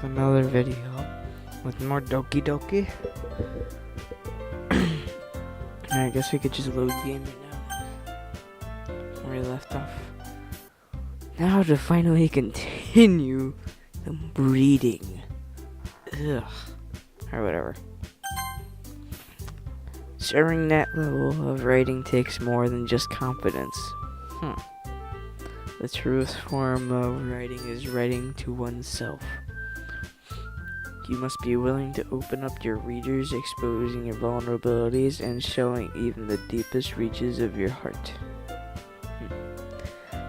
with another video with more doki doki. I guess we could just load the game right now where we left off. Now to finally continue the reading. Ugh. Or whatever. Sharing that level of writing takes more than just confidence. The truest form of writing is writing to oneself. You must be willing to open up your readers, exposing your vulnerabilities and showing even the deepest reaches of your heart.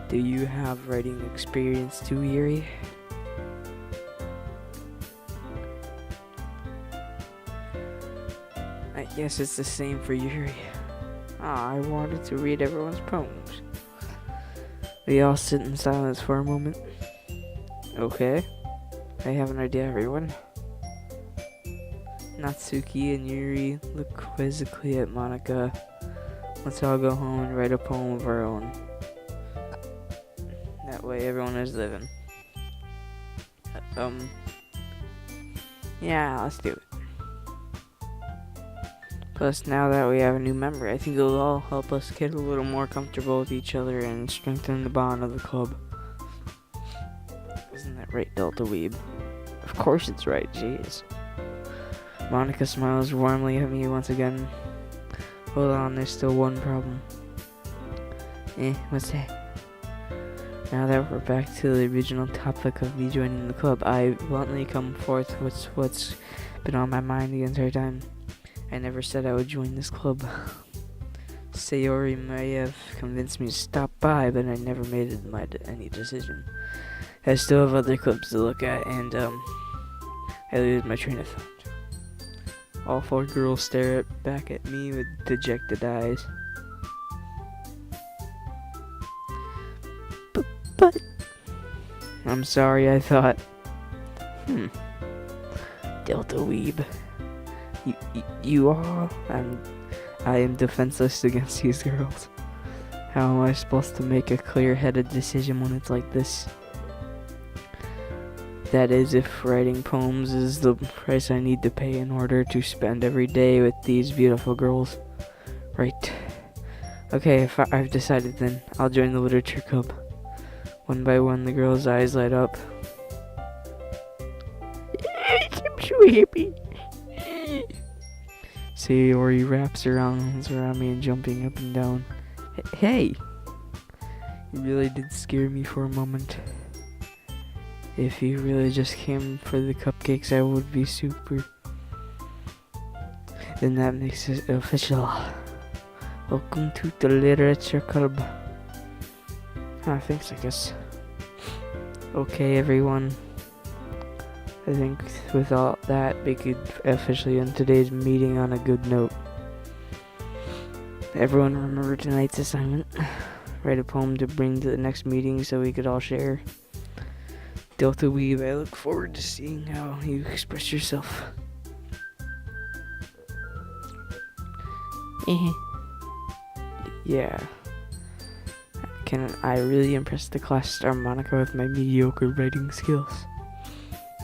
Do you have writing experience too, Yuri? I guess it's the same for Yuri. I wanted to read everyone's poems. We all sit in silence for a moment. Okay, I have an idea, everyone. Natsuki and Yuri look quizzically at Monika. Let's all go home and write a poem of our own. That way everyone is living. Yeah, let's do it. Plus, now that we have a new member, I think it'll all help us get a little more comfortable with each other and strengthen the bond of the club. Isn't that right, Delta Weeb? Of course it's right, jeez. Monika smiles warmly at me once again. Hold on, there's still one problem. What's that? Now that we're back to the original topic of me joining the club, I bluntly come forth with what's been on my mind the entire time. I never said I would join this club. Sayori may have convinced me to stop by, but I never made any decision. I still have other clubs to look at, and I lose my train of thought. All four girls stare back at me with dejected eyes. But I'm sorry, I thought. Delta Weeb. You all, I am defenseless against these girls. How am I supposed to make a clear-headed decision when it's like this? That is, if writing poems is the price I need to pay in order to spend every day with these beautiful girls. Right. Okay, if I've decided, then I'll join the literature club. One by one, the girls' eyes light up. I'm so happy. Sayori wraps her arms around me and jumping up and down. Hey! You really did scare me for a moment. If you really just came for the cupcakes, I would be super. Then that makes it official. Welcome to the literature club. Thanks, I guess. Okay, everyone. I think with all that, we could officially end today's meeting on a good note. Everyone remember tonight's assignment. Write a poem to bring to the next meeting so we could all share. Delta Weeb, I look forward to seeing how you express yourself. Yeah. Can I really impress the class star Monika with my mediocre writing skills?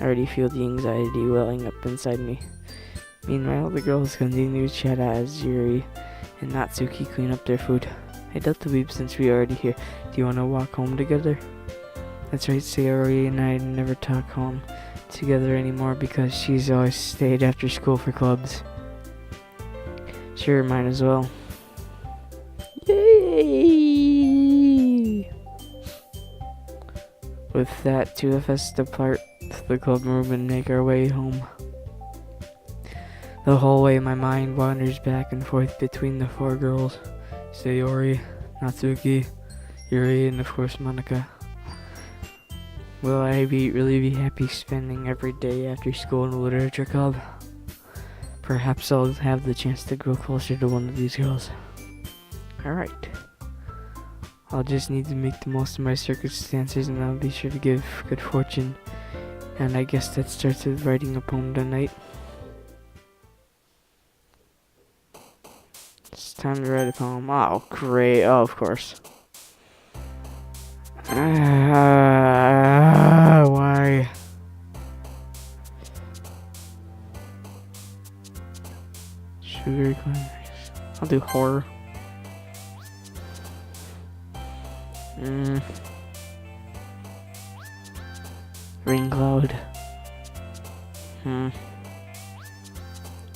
I already feel the anxiety welling up inside me. Meanwhile, the girls continue to chat as Yuri and Natsuki clean up their food. Hey Delta Weeb, since we're already here, do you want to walk home together? That's right, Sayori and I never talk home together anymore because she's always stayed after school for clubs. Sure, might as well. Yay! With that, two of us depart the club room and make our way home. The whole way my mind wanders back and forth between the four girls. Sayori, Natsuki, Yuri, and of course Monika. Will I really be happy spending every day after school in the literature club? Perhaps I'll have the chance to grow closer to one of these girls. Alright. I'll just need to make the most of my circumstances and I'll be sure to give good fortune. And I guess that starts with writing a poem tonight. It's time to write a poem. Oh, great. Oh, of course. Why? Sugar climb. I'll do horror. Ring cloud.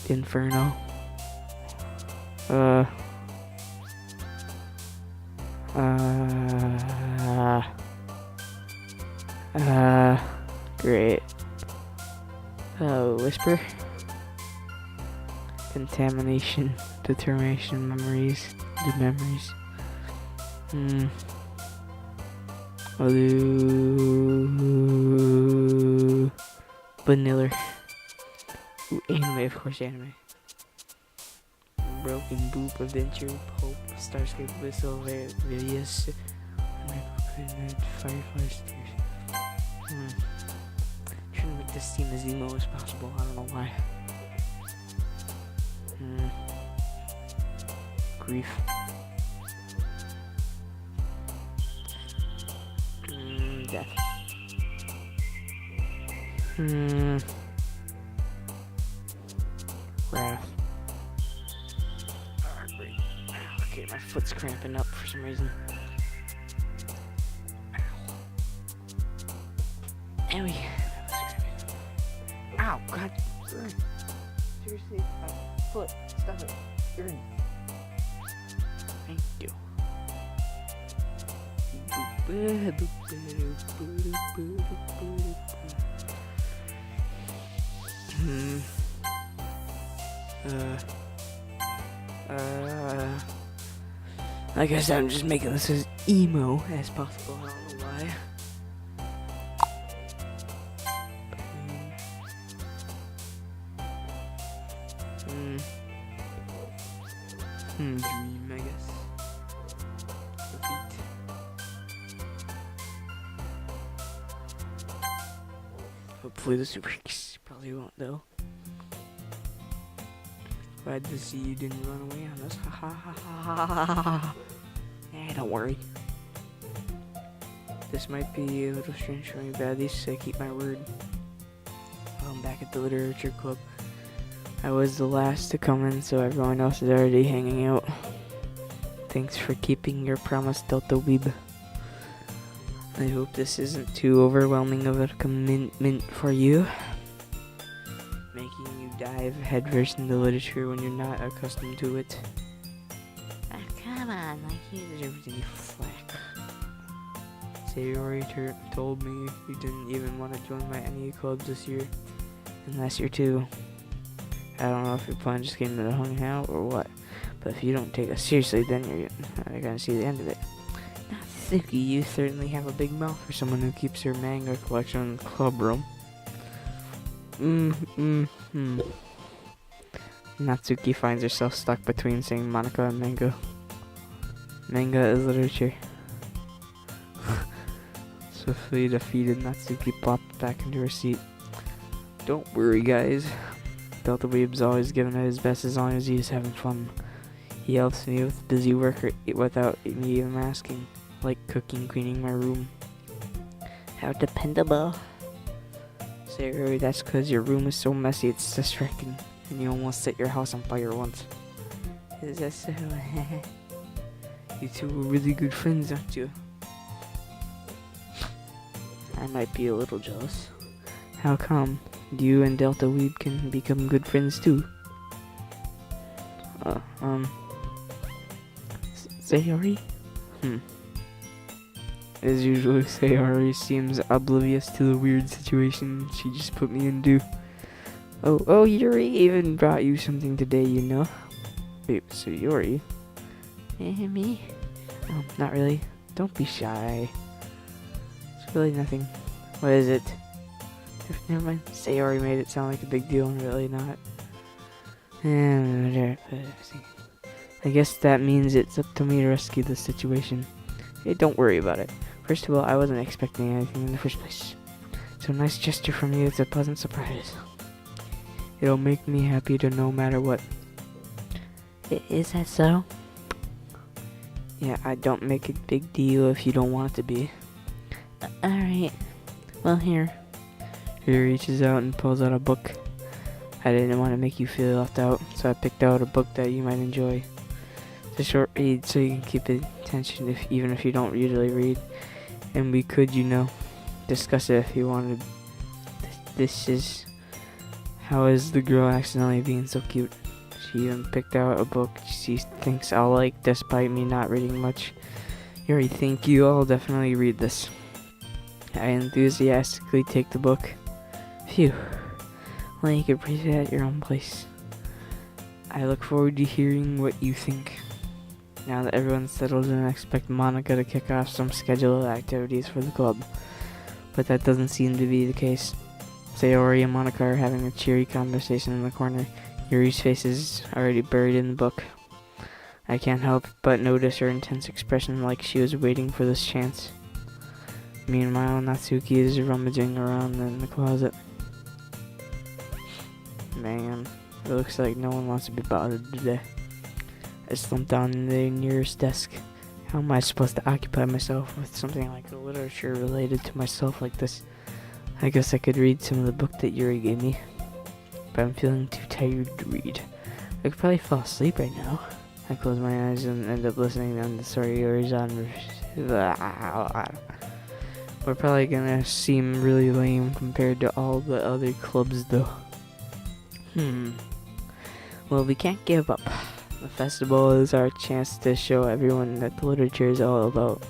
Inferno. Great. Whisper. Contamination. Determination. Memories. Good memories. I'll do vanilla. Ooh, anime, of course, anime. Broken Boop, Adventure, Hope, Starscape, Whistle, Various, Firefly Stairs. Trying to make this seem as emo as possible, I don't know why. Grief. Death. Wrath. Great. Okay, my foot's cramping up for some reason. Owie. Ow, God. Seriously, my foot. Stop it. Thank you. I guess I'm just making this as emo as possible. I don't know why. Dream, I guess. Repeat. Hopefully this works. Probably won't though. Glad to see you didn't run away on us. Ha ha ha ha ha ha. Eh, don't worry. This might be a little strange for me, but at least I keep my word. I'm back at the literature club. I was the last to come in, so everyone else is already hanging out. Thanks for keeping your promise, Delta Weeb. I hope this isn't too overwhelming of a commitment for you. Making you dive headfirst into literature when you're not accustomed to it. Come on, like you deserve any flack. Sayori told me you didn't even want to join my NE clubs this year. And last year too. I don't know if your plan just came to the hung out or what. But if you don't take us seriously, then you're gonna see the end of it. Natsuki, you certainly have a big mouth for someone who keeps her manga collection in the club room. Natsuki finds herself stuck between saying manga and manga. Manga is literature. Swiftly defeated, Natsuki popped back into her seat. Don't worry, guys. Delta Weeb's always giving it his best as long as he's having fun. He helps me with busy work without me even asking, like cooking, cleaning my room. How dependable. Sayori, that's because your room is so messy it's distracting, and you almost set your house on fire once. Is that so? You two are really good friends, aren't you? I might be a little jealous. How come? You and Delta Weeb can become good friends too. Sayori? As usual, Sayori seems oblivious to the weird situation she just put me into. Oh, Yuri even brought you something today, you know? Wait, so Yuri? Me? Oh, not really. Don't be shy. It's really nothing. What is it? Never mind. Sayori made it sound like a big deal and really not. I guess that means it's up to me to rescue the situation. Hey, don't worry about it. First of all, I wasn't expecting anything in the first place. So nice gesture from you. It's a pleasant surprise. It'll make me happy to no matter what. Is that so? Yeah, I don't make a big deal if you don't want it to be. Alright. Well, here. He reaches out and pulls out a book. I didn't want to make you feel left out, so I picked out a book that you might enjoy. It's a short read, so you can keep attention even if you don't usually read. And we could, discuss it if you wanted. This is How Is the Girl Accidentally Being So Cute? She even picked out a book she thinks I'll like, despite me not reading much. Yuri, thank you. I'll definitely read this. I enthusiastically take the book. Phew. Well, you could read it at your own place. I look forward to hearing what you think. Now that everyone's settled in, I expect Monica to kick off some scheduled activities for the club. But that doesn't seem to be the case. Sayori and Monica are having a cheery conversation in the corner. Yuri's face is already buried in the book. I can't help but notice her intense expression, like she was waiting for this chance. Meanwhile, Natsuki is rummaging around in the closet. Man, it looks like no one wants to be bothered today. I slumped down in the nearest desk. How am I supposed to occupy myself with something like literature related to myself like this? I guess I could read some of the book that Yuri gave me, but I'm feeling too tired to read. I could probably fall asleep right now. I close my eyes and end up listening to the story Yuri's on. We're probably gonna seem really lame compared to all the other clubs though. Well, we can't give up. The festival is our chance to show everyone that the literature is all about.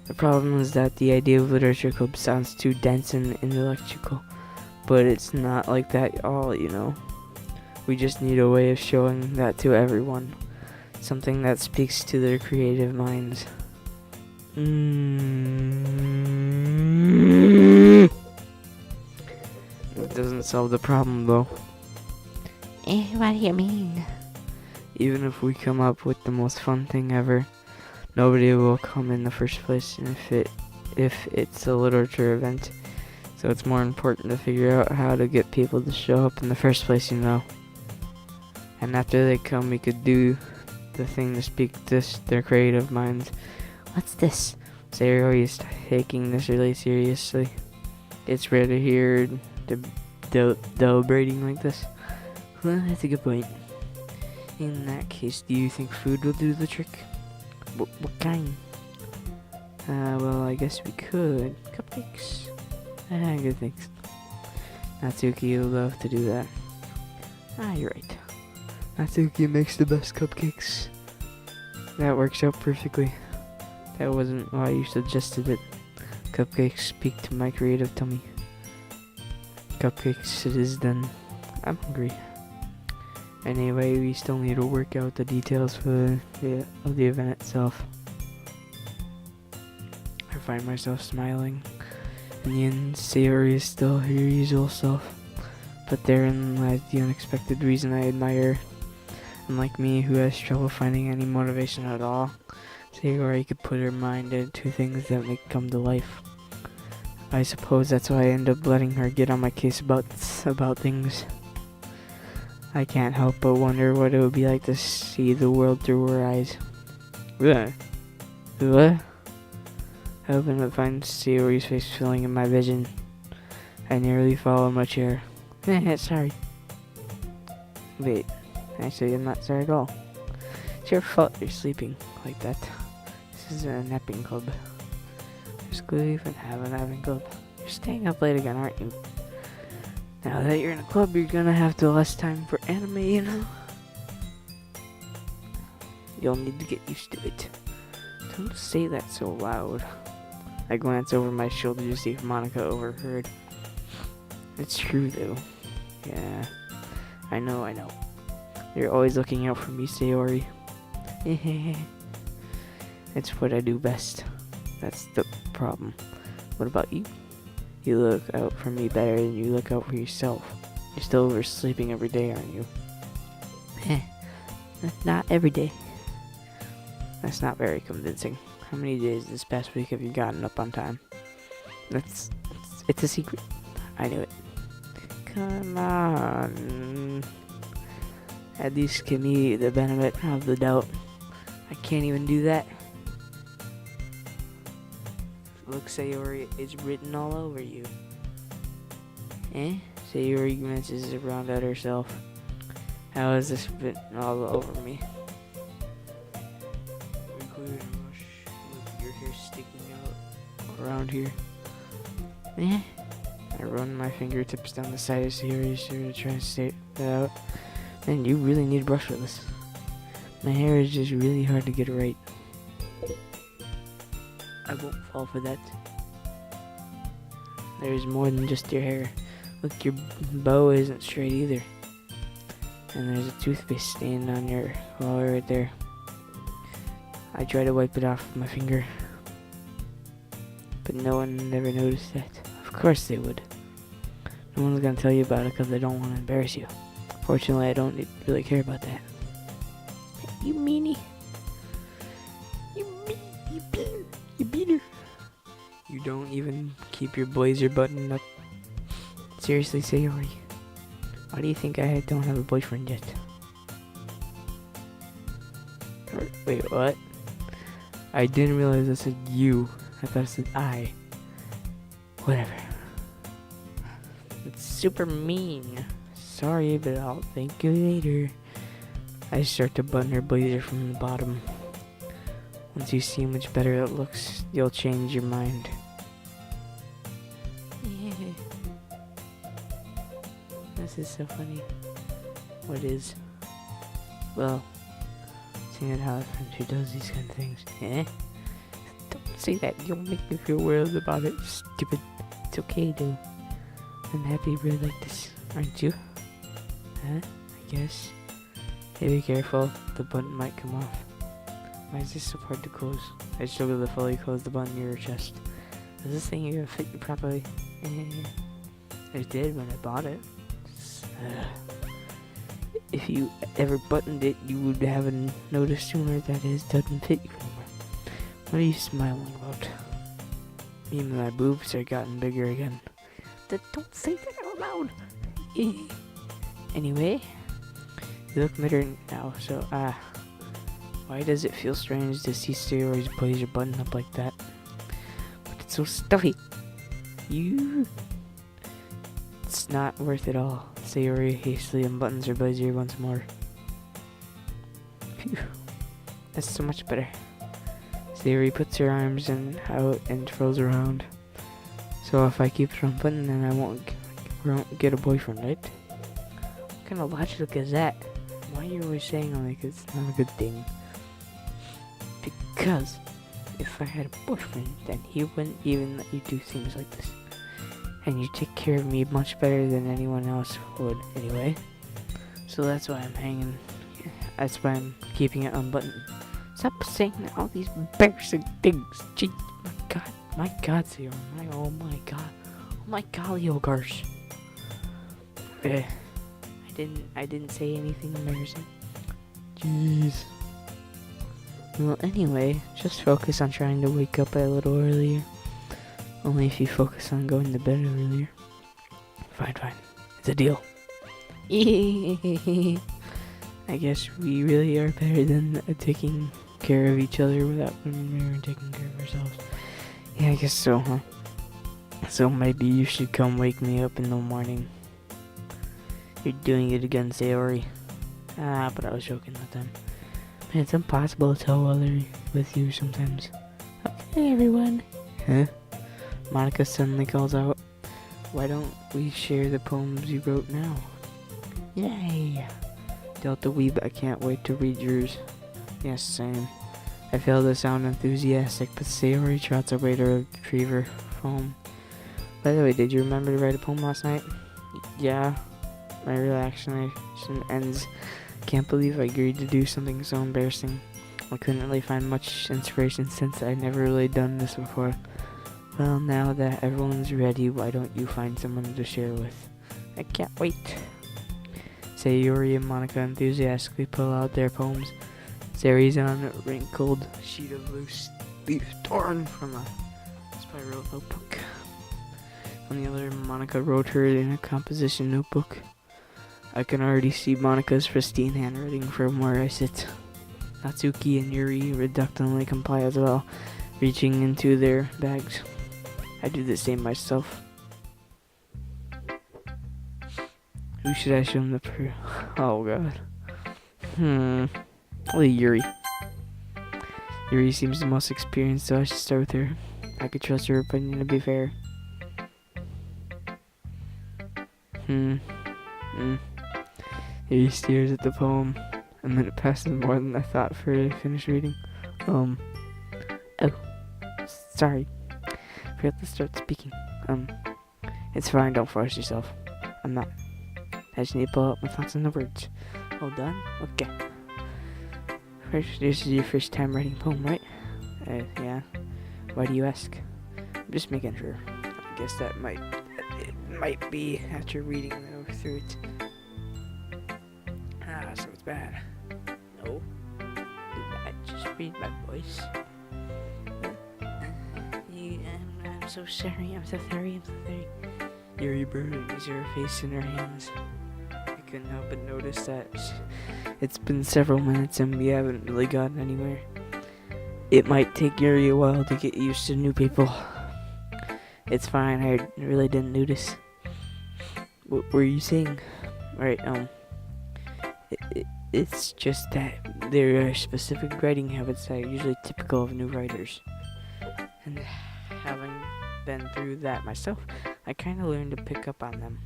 The problem is that the idea of literature club sounds too dense and intellectual, but it's not like that at all, We just need a way of showing that to everyone. Something that speaks to their creative minds. It doesn't solve the problem though. What do you mean? Even if we come up with the most fun thing ever, nobody will come in the first place if it's a literature event. So it's more important to figure out how to get people to show up in the first place, And after they come, we could do the thing to speak to their creative minds. What's this? Sayori is taking this really seriously. It's rare to hear deliberating like this. Well, that's a good point. In that case, do you think food will do the trick? What kind? Well, I guess we could. Cupcakes. Good thanks. Natsuki will love to do that. You're right. Natsuki makes the best cupcakes. That works out perfectly. That wasn't why you suggested it. Cupcakes speak to my creative tummy. Cupcakes it is then. I'm hungry. Anyway, we still need to work out the details for the event itself. I find myself smiling. In the end, Sayori is still her usual self. But therein lies the unexpected reason I admire her. Unlike me, who has trouble finding any motivation at all, Sayori could put her mind into things that make come to life. I suppose that's why I end up letting her get on my case about things. I can't help but wonder what it would be like to see the world through her eyes. What? I open to find Sayori's face filling in my vision. I nearly fall in my chair. Sorry. Wait, actually I'm not sorry at all. It's your fault you're sleeping like that. This is a napping club. Just leave and have a napping club. You're staying up late again, aren't you? Now that you're in a club, you're gonna have to less time for anime, You'll need to get used to it. Don't say that so loud. I glance over my shoulder to see if Monica overheard. It's true, though. Yeah, I know. You're always looking out for me, Sayori. It's what I do best. That's the problem. What about you? You look out for me better than you look out for yourself. You're still oversleeping every day, aren't you? Not every day. That's not very convincing. How many days this past week have you gotten up on time? It's a secret. I knew it. Come on. At least give me the benefit of the doubt. I can't even do that. Look, Sayori, it's written all over you. Sayori glances around at herself. How has this been all over me? Look, your hair's sticking out around here. Yeah. I run my fingertips down the side of Sayori's shirt to try and straighten that out. Man, you really need a brush for this. My hair is just really hard to get right. I won't fall for that. There's more than just your hair. Look, your bow isn't straight either. And there's a toothpaste stain on your collar right there. I try to wipe it off with my finger. But no one ever noticed that. Of course they would. No one's gonna tell you about it because they don't want to embarrass you. Fortunately, I don't really care about that. You meanie. You beat her. You don't even keep your blazer buttoned up. Seriously, Sayori. Why do you think I don't have a boyfriend yet? Wait, what? I didn't realize I said you. I thought I said I. Whatever. It's super mean. Sorry, but I'll thank you later. I start to button her blazer from the bottom. Once you see how much better it looks, you'll change your mind. Yeah. This is so funny. What is? Well, seeing how a friend who does these kind of things. Eh? Don't say that. You'll make me feel weird about it. Stupid. It's okay, though. I'm happy you really like this, aren't you? Huh? I guess. Hey, be careful. The button might come off. Why is this so hard to close? I struggle to fully close the button near your chest. Does this thing even fit you properly? It did when I bought it. If you ever buttoned it, you would have noticed sooner that it doesn't fit you anymore. What are you smiling about? Even my boobs are gotten bigger again. Don't say that out loud! Anyway, you look better now, so, why does it feel strange to see Sayori's blazer button up like that? But it's so stuffy. It's not worth it all. Sayori hastily unbuttons her blazer once more. Phew. That's so much better. Sayori puts her arms out and twirls around. So if I keep it unbuttoned, then I won't get a boyfriend, right? What kind of logic is that? Why are you always saying like it's not a good thing? Because if I had a boyfriend, then he wouldn't even let you do things like this. And you take care of me much better than anyone else would anyway. So that's why I'm hanging. That's why I'm keeping it unbuttoned. Stop saying all these embarrassing things. Gee, my God, Sayori. Oh my golly, oh gosh. I didn't say anything embarrassing. Jeez. Well, anyway, just focus on trying to wake up a little earlier. Only if you focus on going to bed earlier. Fine. It's a deal. I guess we really are better than taking care of each other without when we were taking care of ourselves. Yeah, I guess so, huh? So maybe you should come wake me up in the morning. You're doing it again, Sayori. But I was joking that time. Man, it's impossible to tell whether with you sometimes. Okay, everyone. Huh? Monica suddenly calls out, "Why don't we share the poems you wrote now?" Yay! Delta Weeb, I can't wait to read yours. Yes, same. I fail to sound enthusiastic, but Sayori trots away to retrieve her poem. By the way, did you remember to write a poem last night? Yeah. My relaxation ends. Can't believe I agreed to do something so embarrassing. I couldn't really find much inspiration since I'd never really done this before. Well, now that everyone's ready, why don't you find someone to share with? I can't wait. Sayori and Monica enthusiastically pull out their poems. Sayori's on a wrinkled sheet of loose leaf torn from a spiral notebook. On the other, Monica wrote her in a composition notebook. I can already see Monica's pristine handwriting from where I sit. Natsuki and Yuri reluctantly comply as well, reaching into their bags. I do the same myself. Who should I show him Oh god. Probably Yuri. Yuri seems the most experienced, so I should start with her. I could trust her opinion to be fair. Yuri stares at the poem. A minute passes more than I thought for her to finish reading. Oh, sorry. Forgot to start speaking. It's fine, don't force yourself. I'm not. I just need to pull out my thoughts and the words. All done? Okay. First, this is your first time writing a poem, right? Yeah. Why do you ask? I'm just making sure. I guess it might be after reading through it. So it's bad. No. Did I just read my voice? I'm so sorry. I'm so sorry. Yuri buries her face in her hands. I couldn't help but notice that it's been several minutes and we haven't really gotten anywhere. It might take Yuri a while to get used to new people. It's fine, I really didn't notice. What were you saying? Right, it's just that there are specific writing habits that are usually typical of new writers. And having been through that myself, I kind of learned to pick up on them.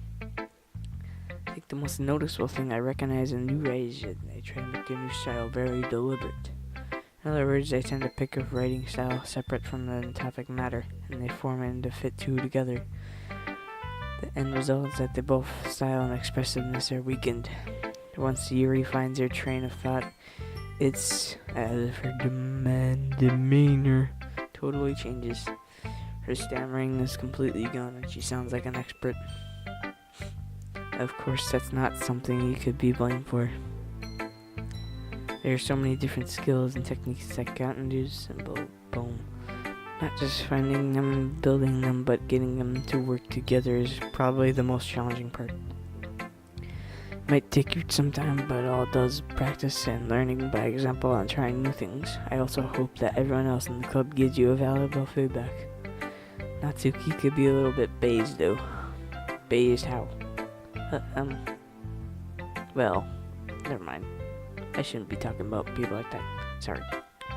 I think the most noticeable thing I recognize in new writers is they try to make their new style very deliberate. In other words, they tend to pick a writing style separate from the topic matter, and they form it to fit two together. The end result is that they both style and expressiveness are weakened. Once Yuri finds her train of thought, it's as if her demeanor totally changes. Her stammering is completely gone and she sounds like an expert. Of course, that's not something you could be blamed for. There are so many different skills and techniques that count into a simple poem. Not just finding them and building them, but getting them to work together is probably the most challenging part. Might take you some time, but all it does practice and learning by example and trying new things. I also hope that everyone else in the club gives you a valuable feedback. Natsuki could be a little bit based though. Based how? Well, never mind. I shouldn't be talking about people like that. Sorry.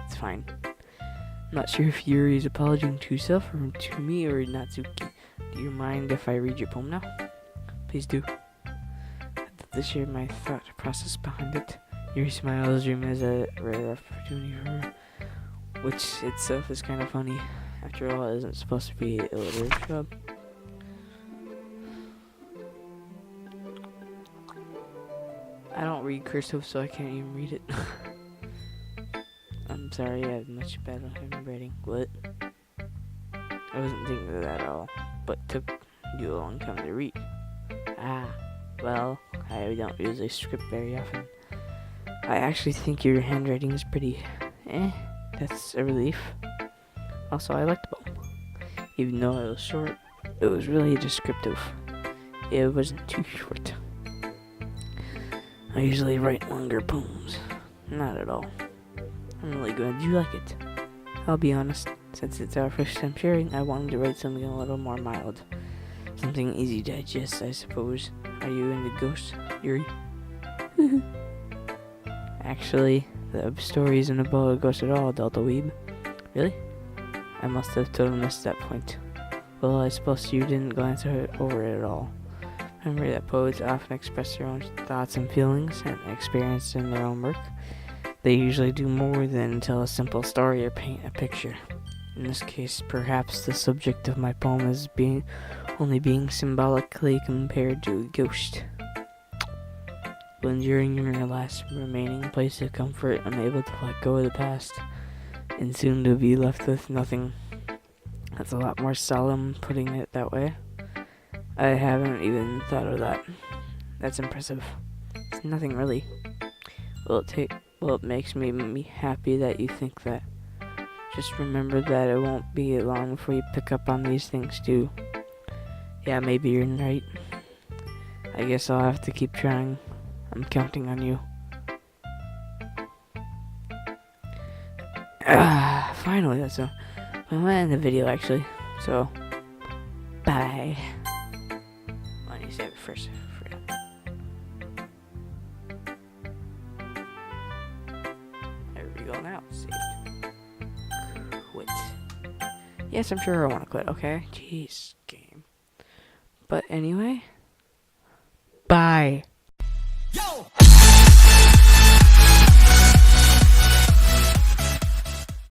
It's fine. I'm not sure if Yuri is apologizing to himself or to me or Natsuki. Do you mind if I read your poem now? Please do. To share my thought process behind it. Yuri smiles, dream is a rare opportunity for her, which itself is kind of funny. After all, it isn't supposed to be a literary job. I don't read cursive, so I can't even read it. I'm sorry, I have much better handwriting. What? I wasn't thinking of that at all, but took you a long time to read. Well, I don't usually script very often. I actually think your handwriting is pretty that's a relief. Also, I liked the poem. Even though it was short, it was really descriptive. It wasn't too short. I usually write longer poems. Not at all. I'm really glad you like it. I'll be honest, since it's our first time sharing, I wanted to write something a little more mild. Something easy to digest, I suppose. Are you into ghosts, Yuri? Actually, the story isn't about a ghost at all, Delta Weeb. Really? I must have totally missed that point. Well, I suppose you didn't glance over it at all. Remember that poets often express their own thoughts and feelings and experience in their own work. They usually do more than tell a simple story or paint a picture. In this case, perhaps the subject of my poem is only being symbolically compared to a ghost. When during your last remaining place of comfort, unable to let go of the past, and soon to be left with nothing. That's a lot more solemn putting it that way. I haven't even thought of that. That's impressive. It's nothing really. Well, it makes me happy that you think that. Just remember that it won't be long before you pick up on these things too. Yeah, maybe you're right. I guess I'll have to keep trying. I'm counting on you. Finally, that's I'm gonna end the video actually. So, bye. Why don't you say it first? I forgot. go now? Saved. Quit. Yes, I'm sure I want to quit, okay? Jeez, game. But anyway, bye.